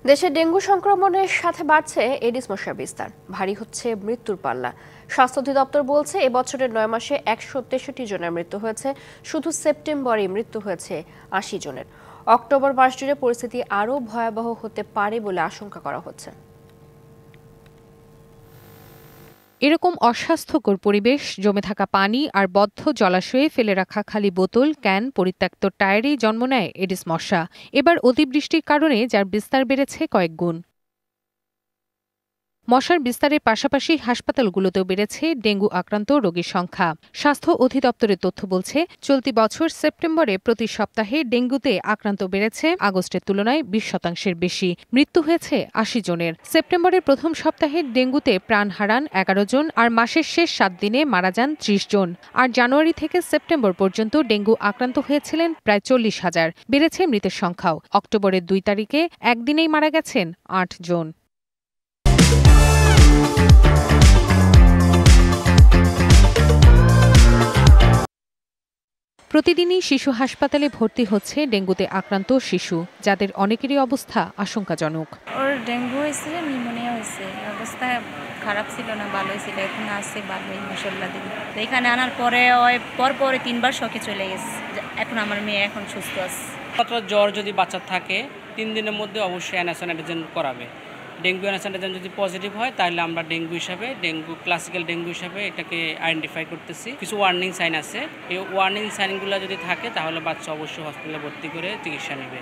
দেশে ডেঙ্গু সংক্রমণের সাথে বাড়ছে এডিস মশার বিস্তার, ভারী হচ্ছে মৃত্যুর পাল্লা। স্বাস্থ্য অধিদপ্তর বলছে এবছরের ৯ মাসে ১৬৩ জনের মৃত্যু হয়েছে। শুধু সেপ্টেম্বরে মৃত্যু হয়েছে ৮০ জনের। অক্টোবর মাস জুড়ে পরিস্থিতি আরও ভয়াবহ হতে পারে বলে আশঙ্কা করা হচ্ছে। এরকম অস্বাস্থ্যকর পরিবেশ, জমে থাকা পানি আর বদ্ধ জলাশয়ে ফেলে রাখা খালি বোতল, ক্যান, পরিত্যক্ত টায়ারেই জন্ম নেয় এডিস মশা। এবার অতিবৃষ্টির কারণে যার বিস্তার বেড়েছে কয়েক গুণ। মশার বিস্তারের পাশাপাশি হাসপাতালগুলোতেও বেড়েছে ডেঙ্গু আক্রান্ত রোগীর সংখ্যা। স্বাস্থ্য অধিদপ্তরের তথ্য বলছে, চলতি বছর সেপ্টেম্বরে প্রতি সপ্তাহে ডেঙ্গুতে আক্রান্ত বেড়েছে আগস্টের তুলনায় ২০% বেশি। মৃত্যু হয়েছে ৮০ জনের। সেপ্টেম্বরের প্রথম সপ্তাহে ডেঙ্গুতে প্রাণ হারান ১১ জন, আর মাসের শেষ ৭ দিনে মারা যান ৩০ জন। আর জানুয়ারি থেকে সেপ্টেম্বর পর্যন্ত ডেঙ্গু আক্রান্ত হয়েছিলেন প্রায় ৪০,০০০। বেড়েছে মৃতের সংখ্যাও। অক্টোবরের ২ তারিখে একদিনেই মারা গেছেন ৮ জন। প্রতিদিনই শিশু হাসপাতালে ভর্তি হচ্ছে ডেঙ্গুতে আক্রান্ত শিশু, যাদের অনেকেরই অবস্থা আশঙ্কাজনক। ওর ডেঙ্গু হয়েছে, নিউমোনিয়া হয়েছে, অবস্থা খারাপ ছিল না, ভালোই ছিল, এখন আসছে ভালোই মাশাআল্লাহ দিন। তো এখানে আনার পরে ওই পরে 3বার শকে চলে গেছে। এখন আমার মেয়ে এখন সুস্থ আছে। জ্বর যদি বাচ্চার থাকে 3 দিনের মধ্যে অবশ্যই অ্যানাসাইনাইজেন করাবে। ডেঙ্গু অ্যানাসাইনাইজেন যদি পজিটিভ হয় তাহলে আমরা ক্লাসিক্যাল ডেঙ্গু হিসাবে এটাকে আইডেন্টিফাই করতেছি। কিছু ওয়ার্নিং সাইন আছে, এই ওয়ার্নিং সাইনগুলো যদি থাকে তাহলে বাচ্চা অবশ্যই হসপিটালে ভর্তি করে চিকিৎসা নেবে।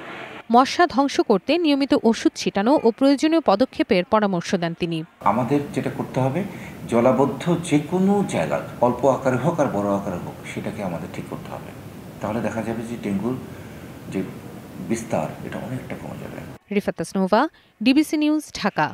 মশা ধ্বংস করতে নিয়মিত ওষুধ ছিটানো ও প্রয়োজনীয় পদক্ষেপের পরামর্শ দেন তিনি। আমাদের যেটা করতে হবে, জলাবদ্ধ যে কোনো জায়গা, অল্প আকারে হোক আর বড় আকারে হোক, সেটাকে আমাদের ঠিক করতে হবে। তাহলে দেখা যাবে যে ডেঙ্গুর যে বিস্তার এটা অনেকটা কমে যাবে। Rifat Tasnuva, DBC news, Dhaka.